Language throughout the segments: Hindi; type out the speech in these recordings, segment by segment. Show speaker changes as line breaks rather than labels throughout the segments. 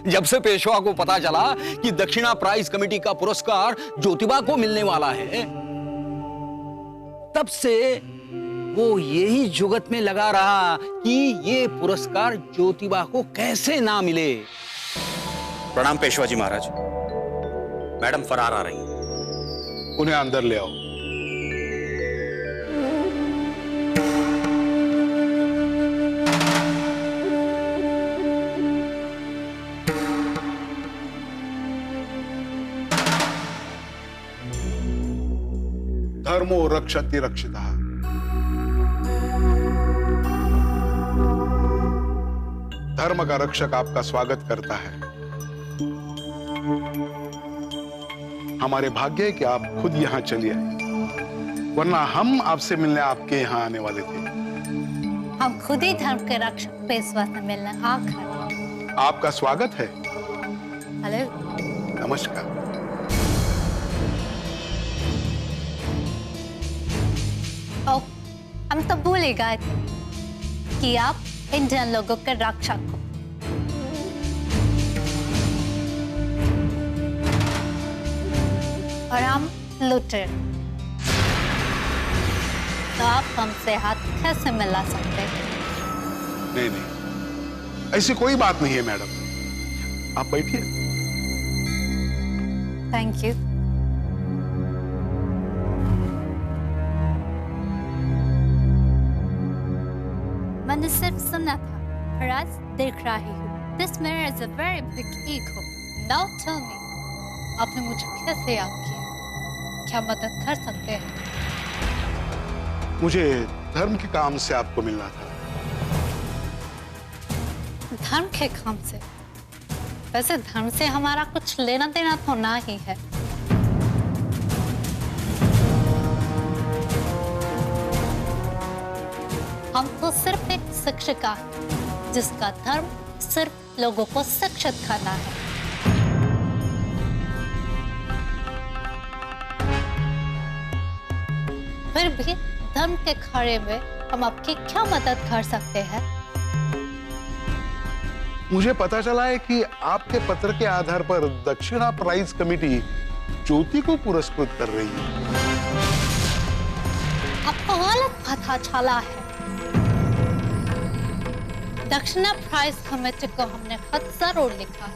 जब से पेशवा को पता चला कि दक्षिणा प्राइज कमेटी का पुरस्कार ज्योतिबा को मिलने वाला है, तब से वो यही जुगत में लगा रहा कि ये पुरस्कार ज्योतिबा को कैसे ना मिले।
प्रणाम पेशवा जी महाराज। मैडम फरार आ रही हैं।
उन्हें अंदर ले आओ। धर्मो रक्षति रक्षितः। धर्म का रक्षक आपका स्वागत करता है। हमारे भाग्य है कि आप खुद यहां चली आए, वरना हम आपसे मिलने आपके यहां आने वाले थे।
हम खुद ही धर्म के रक्षक पेशवा से मिलने आ गए।
आपका स्वागत है।
हेलो।
नमस्कार।
ओह, हम तो भूल ही गए थे कि आप इंडियन लोगों के रक्षक हो। और हम लुटेर। तो आप हमसे हाथ कैसे मिला सकते हैं?
नहीं, ऐसी कोई बात नहीं है मैडम, आप बैठिए।
Thank you. मैंने सिर्फ सुना था, पर आज देख रही हूँ। This mirror is a very big ego. Now tell me, आपने मुझे कैसे याद किया? क्या मदद कर सकते हैं?
मुझे धर्म के काम से आपको मिलना था।
धर्म के काम से? वैसे धर्म से हमारा कुछ लेना देना तो ना ही है। हम तो सिर्फ एक शिक्षिका है, जिसका धर्म सिर्फ लोगों को शिक्षित करना है। फिर भी धर्म के खड़े में हम आपकी क्या मदद कर सकते हैं?
मुझे पता चला है कि आपके पत्र के आधार पर दक्षिणा प्राइज कमेटी ज्योति को पुरस्कृत कर रही है।
आपको गलत पता चला है। दक्षिणा प्राइज कमेटी को हमने खत जरूर लिखा,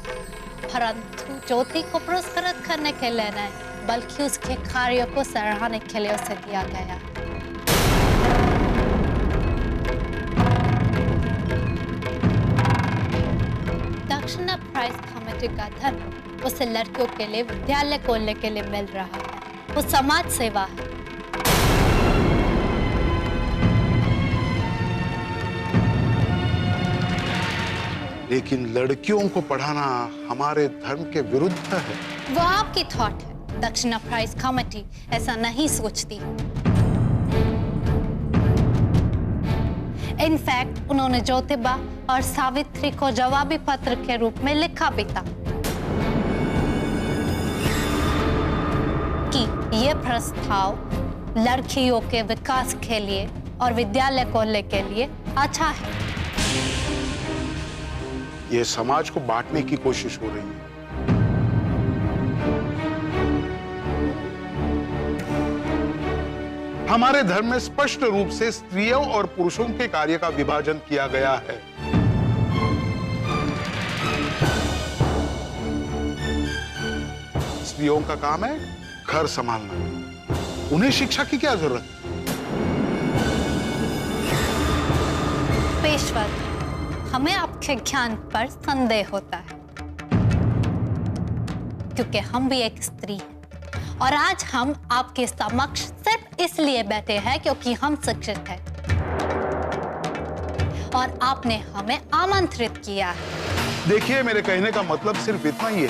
परंतु ज्योति को पुरस्कृत करने के लिए नहीं, बल्कि उसके कार्यों को सराहने के लिए उसे दिया गया। दक्षिणा प्राइज कमेटी का धन उसे लड़कियों के लिए विद्यालय खोलने के लिए मिल रहा है। वो समाज सेवा है।
लेकिन लड़कियों को पढ़ाना हमारे धर्म के विरुद्ध है।
वो आपकी थॉट है। दक्षिणा प्राइज कमेटी ऐसा नहीं सोचती। इनफैक्ट उन्होंने ज्योतिबा और सावित्री को जवाबी पत्र के रूप में लिखा भी था कि ये प्रस्ताव लड़कियों के विकास के लिए और विद्यालय खोलने के लिए अच्छा है।
ये समाज को बांटने की कोशिश हो रही है। हमारे धर्म में स्पष्ट रूप से स्त्रियों और पुरुषों के कार्य का विभाजन किया गया है। स्त्रियों का काम है घर संभालना, उन्हें शिक्षा की क्या जरूरत?
पेशवा, हमें आपके ज्ञान पर संदेह होता है, क्योंकि हम भी एक स्त्री हैं और आज हम आपके समक्ष सिर्फ इसलिए बैठे हैं क्योंकि हम शिक्षित हैं और आपने हमें आमंत्रित किया है।
देखिए, मेरे कहने का मतलब सिर्फ इतना ही है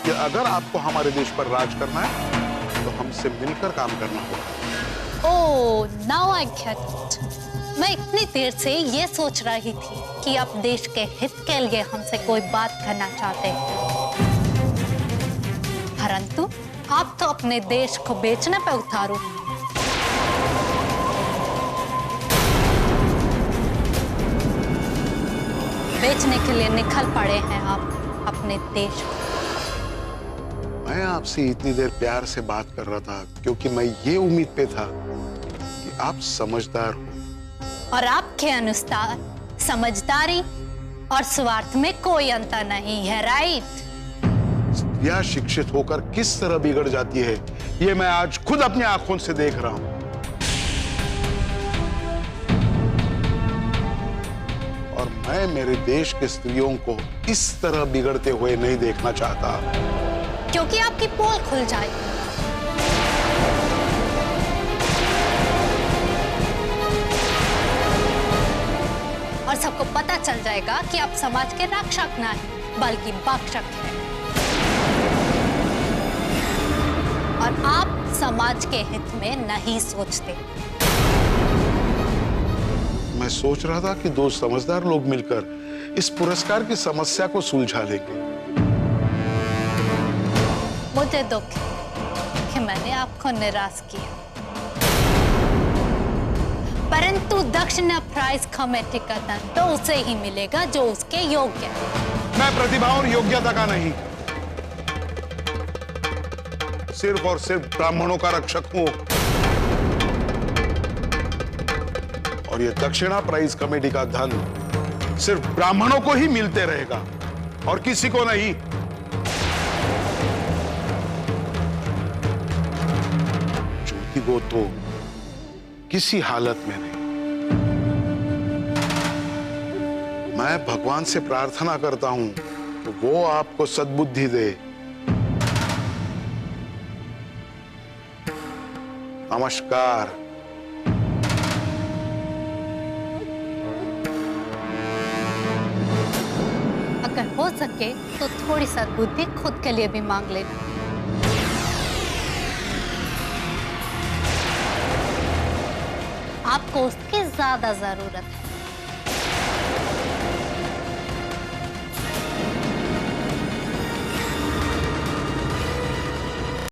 कि अगर आपको हमारे देश पर राज करना है तो हमसे मिलकर काम करना होगा।
ओह, नाउ आई गेट इट। मैं इतनी देर से ये सोच रही थी कि आप देश के हित के लिए हमसे कोई बात करना चाहते हैं, परंतु आप तो अपने देश को बेचने पे उतारू। बेचने के लिए निकल पड़े हैं आप अपने देश को।
मैं आपसे इतनी देर प्यार से बात कर रहा था क्योंकि मैं ये उम्मीद पे था कि आप समझदार हो।
और आपके अनुसार समझदारी और स्वार्थ में कोई अंतर नहीं है, राइट?
यह शिक्षित होकर किस तरह बिगड़ जाती है ये मैं आज खुद अपनी आंखों से देख रहा हूं। और मैं मेरे देश के स्त्रियों को इस तरह बिगड़ते हुए नहीं देखना चाहता,
क्योंकि आपकी पोल खुल जाएगी। और सबको पता चल जाएगा कि आप समाज के रक्षक नहीं बल्कि भक्षक हैं। और आप समाज के हित में नहीं सोचते।
मैं सोच रहा था कि दो समझदार लोग मिलकर इस पुरस्कार की समस्या को सुलझा लेंगे।
मुझे दुख है कि मैंने आपको निराश किया, परंतु दक्षिणा प्राइज कमेटी का धन तो उसे ही मिलेगा जो उसके योग्य है।
मैं प्रतिभा और योग्यता का नहीं, सिर्फ और सिर्फ ब्राह्मणों का रक्षक हूं। और यह दक्षिणा प्राइज कमेटी का धन सिर्फ ब्राह्मणों को ही मिलते रहेगा और किसी को नहीं। ज्योति को तो किसी हालत में नहीं। मैं भगवान से प्रार्थना करता हूं तो वो आपको सद्बुद्धि दे। नमस्कार।
अगर हो सके तो थोड़ी सद्बुद्धि खुद के लिए भी मांग लेना। आपको उसकी ज्यादा जरूरत है।